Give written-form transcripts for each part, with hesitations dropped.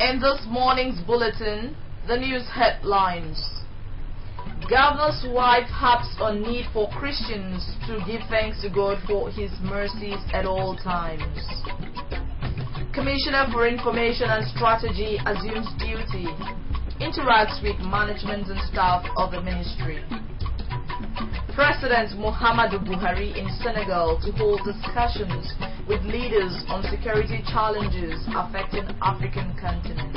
In this morning's bulletin, the news headlines. Governor's wife harps on need for Christians to give thanks to God for his mercies at all times. Commissioner for Information and Strategy assumes duty, interacts with management and staff of the ministry. President Muhammadu Buhari in Senegal to hold discussions with leaders on security challenges affecting African continent.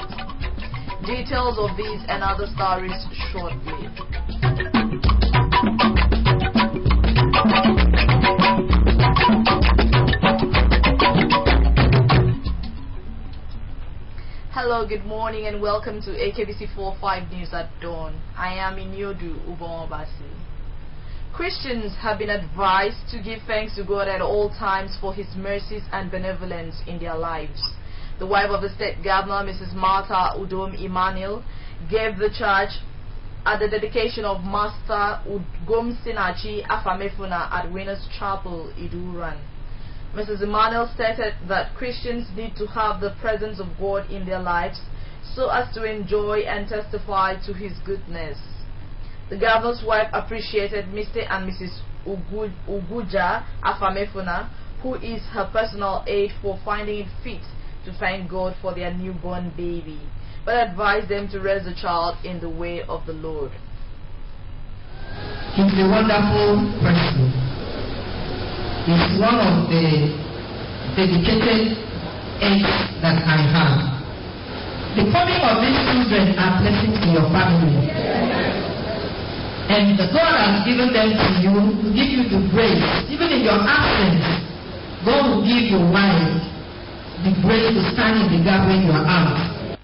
Details of these and other stories shortly. Hello, good morning and welcome to AKBC 45 News at Dawn. I am Inyodu Ubonbasi. Christians have been advised to give thanks to God at all times for his mercies and benevolence in their lives. The wife of the state governor, Mrs. Martha Udom Emmanuel, gave the charge at the dedication of Master Ugom Sinachi Afamefuna at Winners Chapel, Iduran. Mrs. Emmanuel stated that Christians need to have the presence of God in their lives so as to enjoy and testify to his goodness. The governor's wife appreciated Mr. and Mrs. Uguja Afamefuna, who is her personal aide, for finding it fit to thank God for their newborn baby, but advised them to raise the child in the way of the Lord. He's a wonderful person. He's one of the dedicated aides that I have. The coming of these children are blessings to your family. And God has given them to you to give you the grace. Even in your absence, God will give your wife the grace to stand in the gap when you are out.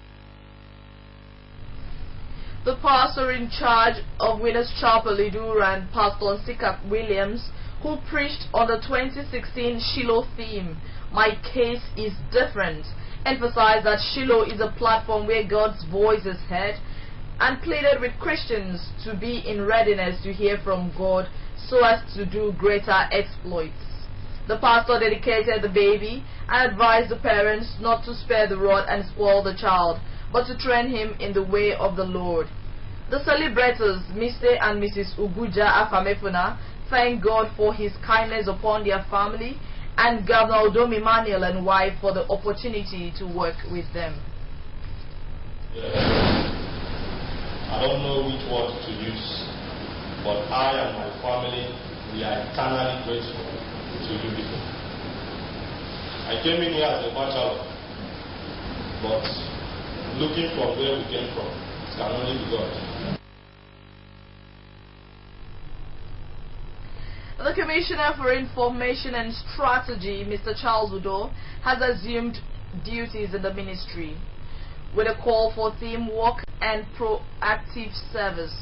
The pastor in charge of Winners Chapel, Iduran, Pastor Sikap Williams, who preached on the 2016 Shiloh theme, "My Case is Different," emphasized that Shiloh is a platform where God's voice is heard, and pleaded with Christians to be in readiness to hear from God so as to do greater exploits. The pastor dedicated the baby and advised the parents not to spare the rod and spoil the child, but to train him in the way of the Lord. The celebrators, Mr. and Mrs. Uguja Afamefuna, thanked God for his kindness upon their family and Governor Udom Emmanuel and wife for the opportunity to work with them. I don't know which word to use, but I and my family, we are eternally grateful to you people. I came in here as a bachelor, but looking from where we came from, it can only be God. The Commissioner for Information and Strategy, Mr. Charles Udo, has assumed duties in the ministry with a call for teamwork and proactive service.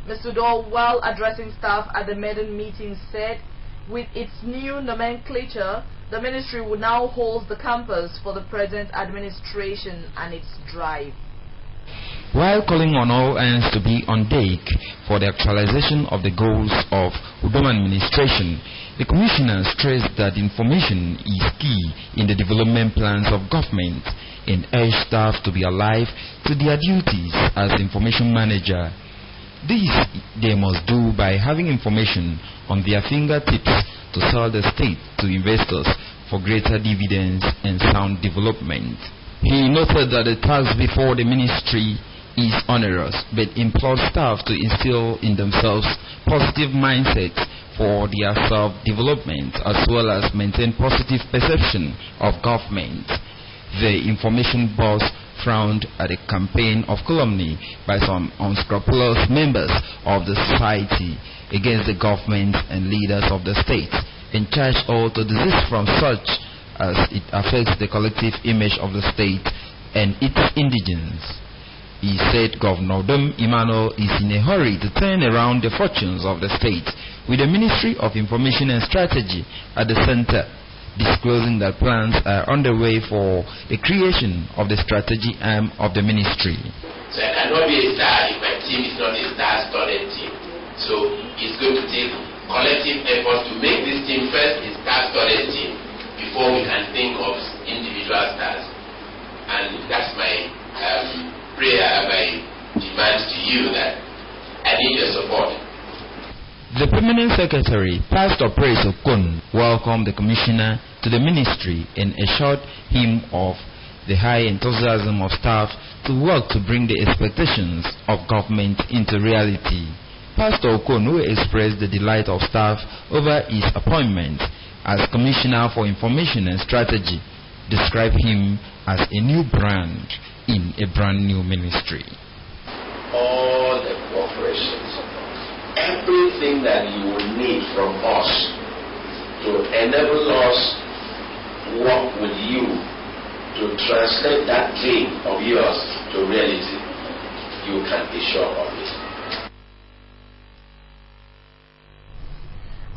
Mr. Udo, while addressing staff at the maiden meeting, said with its new nomenclature, the ministry will now hold the campus for the present administration and its drive. While calling on all hands to be on deck for the actualization of the goals of Udom administration, the Commissioner stressed that information is key in the development plans of government and urged staff to be alive to their duties as information manager. This they must do by having information on their fingertips to sell the state to investors for greater dividends and sound development. He noted that the task before the ministry is onerous, but implored staff to instill in themselves positive mindsets for their self-development as well as maintain positive perception of government. The information boss frowned at a campaign of calumny by some unscrupulous members of the society against the government and leaders of the state, and charged all to desist from such as it affects the collective image of the state and its indigents. He said Governor Udom Emmanuel is in a hurry to turn around the fortunes of the state, with the Ministry of Information and Strategy at the center, disclosing that plans are underway for the creation of the strategy arm of the ministry. So I cannot be a star if my team is not a star-studded team. So it's going to take collective efforts to make this team first a star-studded team before we can think of individual stars. And that's my prayer by demand to you that I need your support. The Permanent Secretary, Pastor Praise Okon, welcomed the Commissioner to the ministry and assured him of the high enthusiasm of staff to work to bring the expectations of government into reality. Pastor Okon, who expressed the delight of staff over his appointment as Commissioner for Information and Strategy, described him as a new brand in a brand new ministry. All the corporations, everything that you will need from us to enable us work with you to translate that dream of yours to reality, you can be sure of it.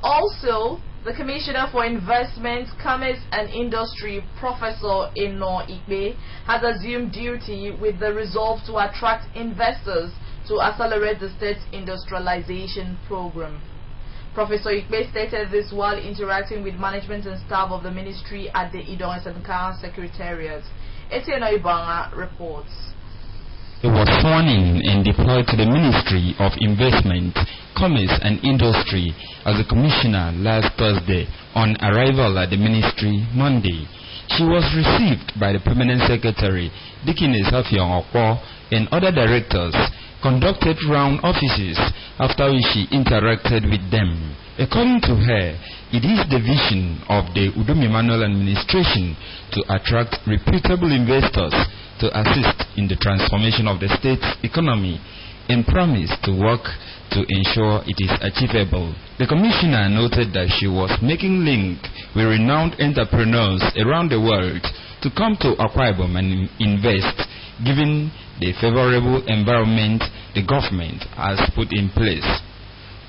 Also, the Commissioner for Investment, Commerce and Industry, Professor Eno Ikpe, has assumed duty with the resolve to attract investors to accelerate the state's industrialization program. Professor Ikpe stated this while interacting with management and staff of the ministry at the Idong SNK Secretariat. Etienne Ibanga reports. He was sworn in and deployed to the Ministry of Investment, Commerce and Industry as a commissioner last Thursday on arrival at the ministry Monday. She was received by the Permanent Secretary, Dickiness Afiong Okpo, and other directors, conducted round offices after which she interacted with them. According to her, it is the vision of the Udom Emmanuel administration to attract reputable investors to assist in the transformation of the state's economy and promised to work to ensure it is achievable. The commissioner noted that she was making link with renowned entrepreneurs around the world to come to Akwa Ibom and invest, given the favorable environment the government has put in place.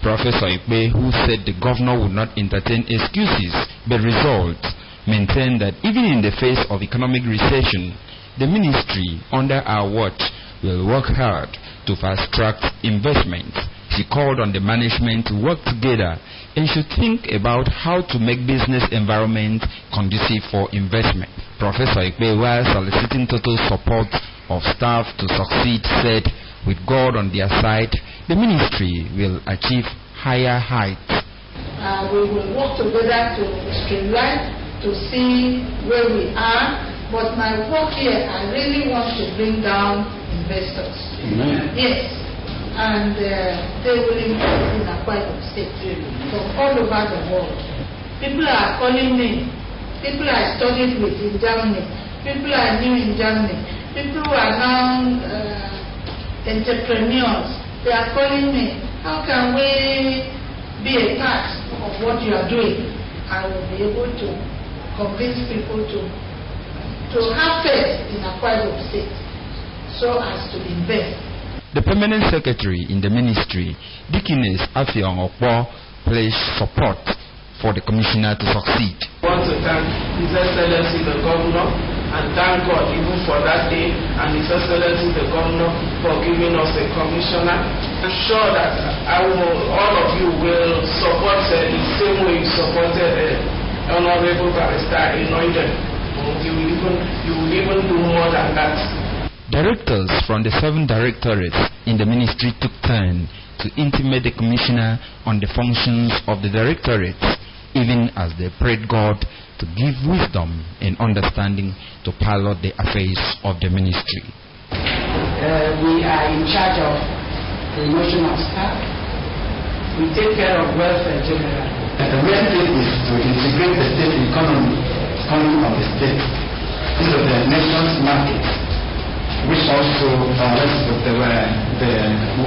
Professor Ikpe, who said the governor would not entertain excuses but results, maintained that even in the face of economic recession, the ministry under our watch will work hard to fast-track investments. She called on the management to work together and should think about how to make business environment conducive for investment. Professor Ikpe, while soliciting total support of staff to succeed, said with God on their side, the ministry will achieve higher heights. We will work together to streamline, to see where we are. But my work here, I really want to bring down investors. Yes. And they will invest in Akwa Ibom State from all over the world. People are calling me. People I studied with in Germany. People I knew in Germany. People who are now entrepreneurs. They are calling me. How can we be a part of what you are doing? I will be able to convince people to have faith in Akwa Ibom State so as to invest. The Permanent Secretary in the ministry, Dickiness Afiong Okpo, pledged support for the Commissioner to succeed. I want to thank His Excellency the Governor and thank God even for that day and His Excellency the Governor for giving us a Commissioner. I'm sure that all of you will support the same way you supported Honorable Barrister Enoiden. You will even do more than that. Directors from the 7 directorates in the ministry took turn to intimate the Commissioner on the functions of the directorates, even as they prayed God to give wisdom and understanding to pilot the affairs of the ministry. We are in charge of the emotional staff. We take care of welfare generally. The main thing is to integrate the state economy of the state into the nation's market, which also rests with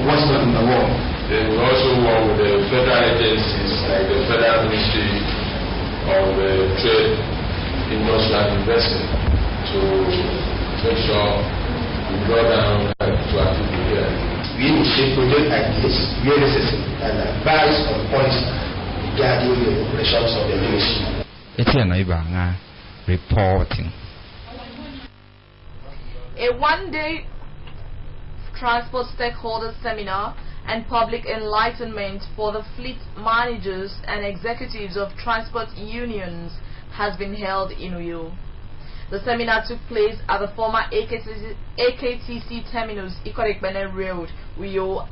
what's going in the world. Then we also work with the federal agencies like the Federal Ministry of Trade, Industry and Investment to make sure we draw down to our people here. We initiate project ideas, realism, and advice on policy regarding the operations of the ministry. Etienne Ibanga reporting. A one-day transport stakeholder seminar and public enlightenment for the fleet managers and executives of transport unions has been held in Uyo. The seminar took place at the former AKTC terminus, Ikorekbene Road, Uyo,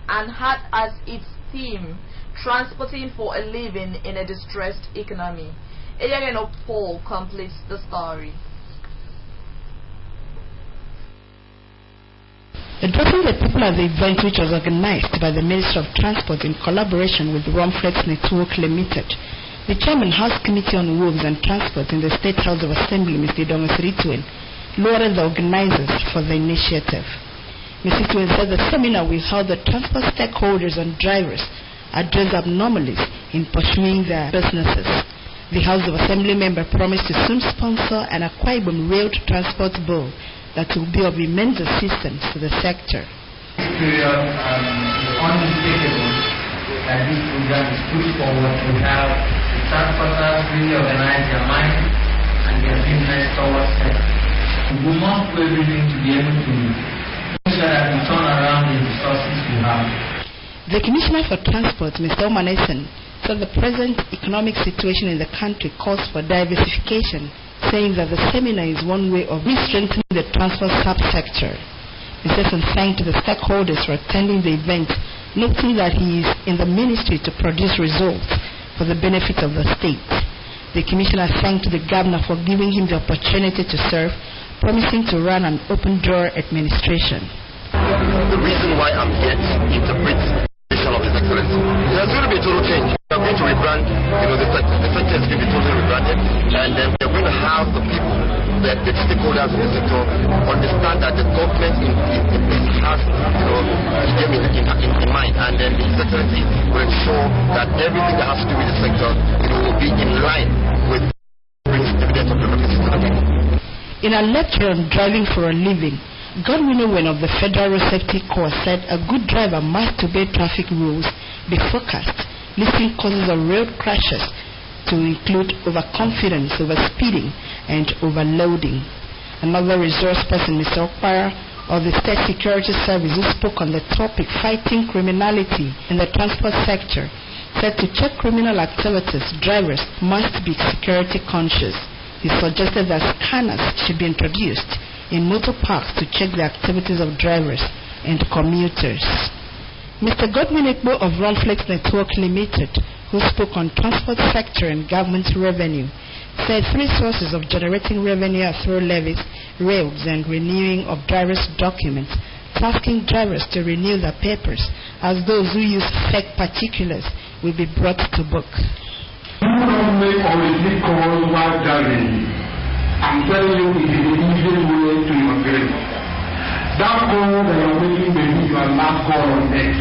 and had as its theme, transporting for a living in a distressed economy. Eliageno Paul completes the story. Addressing the people at the event, which was organized by the Ministry of Transport in collaboration with Romflex Network Limited, the Chairman House Committee on Roads and Transport in the State House of Assembly, Mr. Dongus Rituen, lauded the organizers for the initiative. Mr. Rituen said the seminar will help the transport stakeholders and drivers address anomalies in pursuing their businesses. The House of Assembly member promised to soon sponsor an Akwa Ibom Rail Transport Bill that will be of immense assistance to the sector. This period is unmistakable that this program is pushed forward to help the transporters really organize their mind and their business towards it. We must do everything to be able to make sure that we turn around the resources we have. The Commissioner for Transport, Mr. Omanesen, said the present economic situation in the country calls for diversification, saying that the seminar is one way of re-strengthening the transport subsector. Mr. Sen thanked the stakeholders for attending the event, noting that he is in the ministry to produce results for the benefit of the state. The Commissioner thanked the Governor for giving him the opportunity to serve, promising to run an open-door administration. The reason why I'm here is to interpret the vision of His Excellency. There's going to be a total change. We are going to rebrand, the sector is going to be totally rebranded, and then we are going to have the people, the stakeholders in the sector, understand that the government has in mind, and then the His Excellency will ensure that everything that has to do with the sector will be in line with the dividends of democracy to the people. In a lecture on driving for a living, Godwin Owen of the Federal Road Safety Corps said a good driver must obey traffic rules, be focused, listing causes of road crashes to include overconfidence, overspeeding, and overloading. Another resource person, Mr. Okpara of the State Security Service, who spoke on the topic fighting criminality in the transport sector, said to check criminal activities, drivers must be security conscious. He suggested that scanners should be introduced in motor parks to check the activities of drivers and commuters. Mr. Godwin Ekbo of Romflex Network Limited, who spoke on transport sector and government revenue, said three sources of generating revenue are through levies, rails, and renewing of drivers' documents, tasking drivers to renew their papers, as those who use fake particulars will be brought to book. You don't make or receive calls while driving. I'm telling you, it is the easiest way to your grave. That call that you're making may be your last call on earth.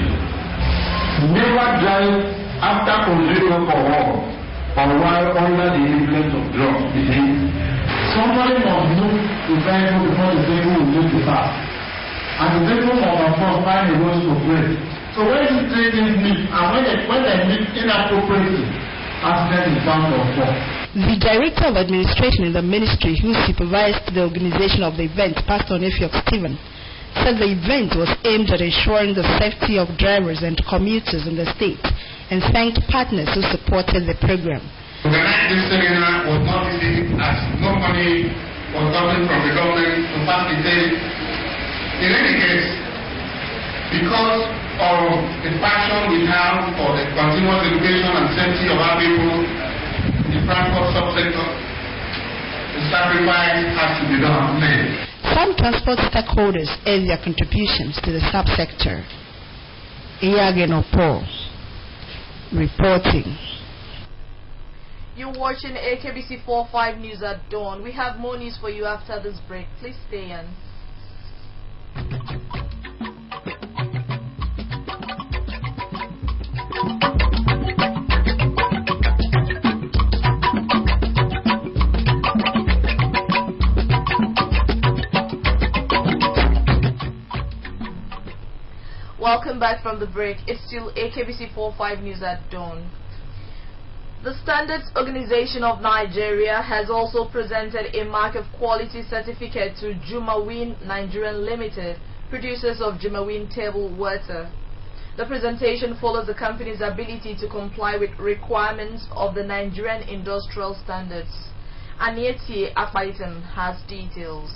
Never drive after consuming alcohol or while under the influence of drugs. Somebody must move the vehicle before the vehicle will move too fast. And the vehicle must, of course, find a road to break. So when you say things meet, and when they meet inappropriately, accident is bound to occur. The Director of Administration in the Ministry, who supervised the organization of the event, Pastor Nefiok Stephen, said the event was aimed at ensuring the safety of drivers and commuters in the state, and thanked partners who supported the program. Organize this seminar was not easy, as no money was coming from the government to facilitate. In any case, because of the passion we have for the continuous education and safety of our people, the transport subsector, the sacrifice has to be done. Some transport stakeholders add their contributions to the subsector. Eliageno Paul reporting. You're watching AKBC 45 News at Dawn. We have more news for you after this break. Please stay in. Welcome back from the break. It's still AKBC 45 News at Dawn. The Standards Organization of Nigeria has also presented a Mark of Quality certificate to Jumawin Nigerian Limited, producers of Jumawin table water. The presentation follows the company's ability to comply with requirements of the Nigerian Industrial Standards. Anieti Akpaitan has details.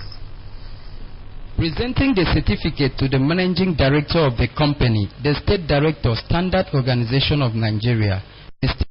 Presenting the certificate to the managing director of the company, the State Director, Standard Organization of Nigeria, Mr.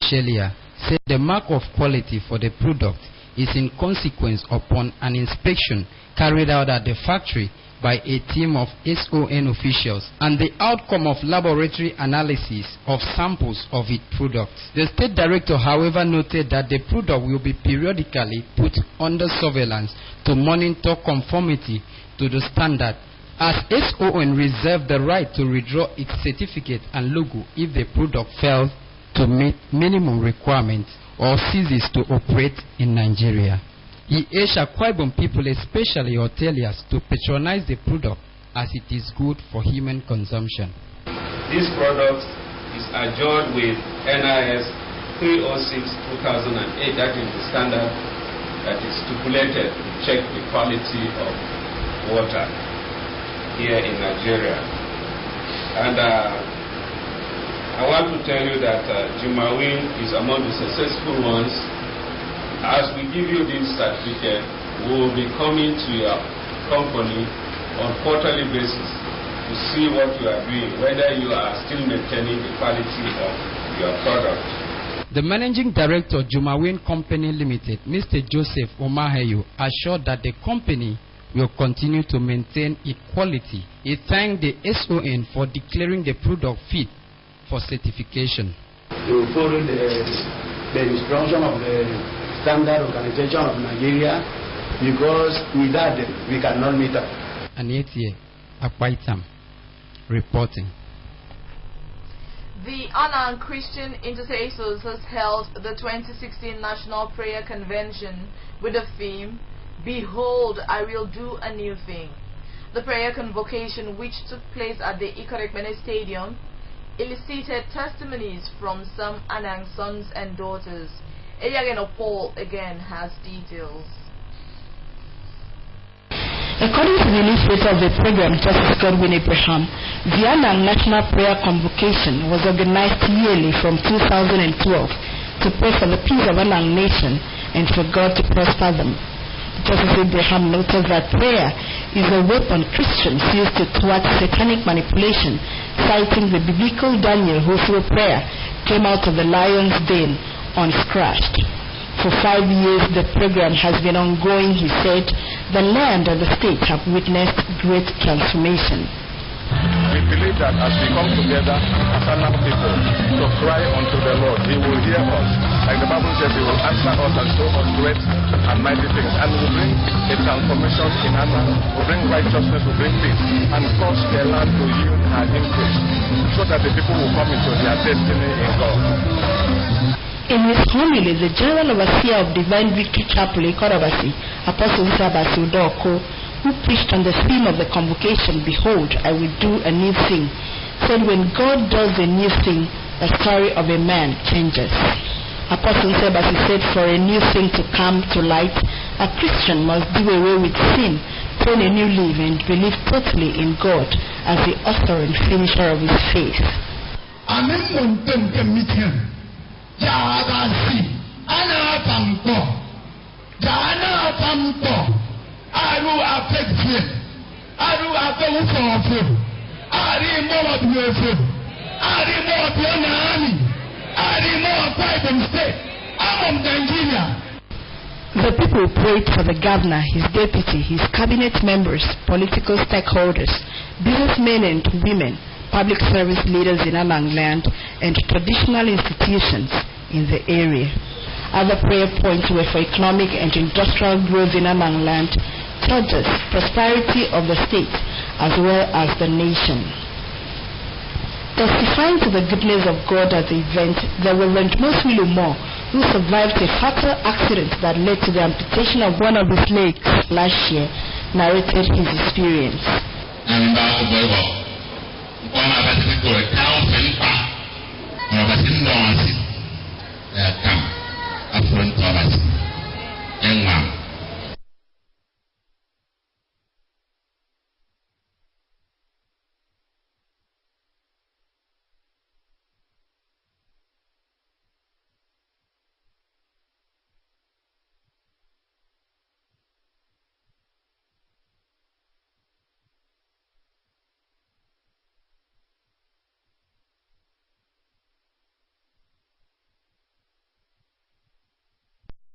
Shelia, said the mark of quality for the product is in consequence upon an inspection carried out at the factory by a team of SON officials and the outcome of laboratory analysis of samples of its products. The State Director, however, noted that the product will be periodically put under surveillance to monitor conformity to the standard, as SON reserved the right to withdraw its certificate and logo if the product fails to meet minimum requirements or ceases to operate in Nigeria. He urged Akwa Ibom people, especially hoteliers, to patronize the product as it is good for human consumption. This product is adjourned with NIS 306-2008, that is the standard that is stipulated to check the quality of water here in Nigeria. And I want to tell you that Jumawin is among the successful ones. As we give you this certificate, we will be coming to your company on quarterly basis to see what you are doing, whether you are still maintaining the quality of your product. The Managing Director, Jumawin Company Limited, Mr. Joseph Omaheyo, assured that the company will continue to maintain its quality. He thanked the SON for declaring the product fit for certification. We will follow the instruction of the Standard Organization of Nigeria, because without them we cannot meet up. Anieti Akpaitan reporting. The Anang Christian Intercessors has held the 2016 National Prayer Convention with the theme, Behold, I will do a new thing. The prayer convocation, which took place at the Ikorekmene Stadium, elicited testimonies from some Anang sons and daughters. Eliageno Paul again has details. According to the illustrator of the program, Justice Godwin Abraham, the Anang National Prayer Convocation was organized yearly from 2012 to pray for the peace of Anang Nation and for God to prosper them. Justice Abraham noted that prayer is a weapon Christians use to thwart satanic manipulation, citing the biblical Daniel who through prayer came out of the lion's den unscratched. For 5 years the program has been ongoing, he said. The land and the state have witnessed great transformation. We believe that as we come together as Anang people to cry unto the Lord, He will hear us. Like the Bible says, He will answer us and show us great and mighty things. And will bring a transformation in Anang, will bring righteousness, will bring peace, and cause the land to yield her increase, so that the people will come into their destiny in God. In his homily, the General Overseer of Divine Victory Chapel, Ikorobasi, Apostle Sabasi Udoko, who preached on the theme of the convocation, Behold, I will do a new thing, said when God does a new thing, the story of a man changes. Apostle Sabasi said for a new thing to come to light, a Christian must do away with sin, turn a new leaf, and believe totally in God as the author and finisher of his faith. Jabasi, ana pampo, jana pampo, aru afekye, aru afewufofo, ari mo duefo, ari mo bionani, ari mo Bible state, I'm Nigeria. The people prayed for the governor, his deputy, his cabinet members, political stakeholders, businessmen and women, public service leaders in Anang land, and traditional institutions in the area. Other prayer points were for economic and industrial growth in Anang land, justice, prosperity of the state, as well as the nation. Testifying to the goodness of God at the event, the Reverend Moswilu Moore, who survived a fatal accident that led to the amputation of one of his legs last year, narrated his experience.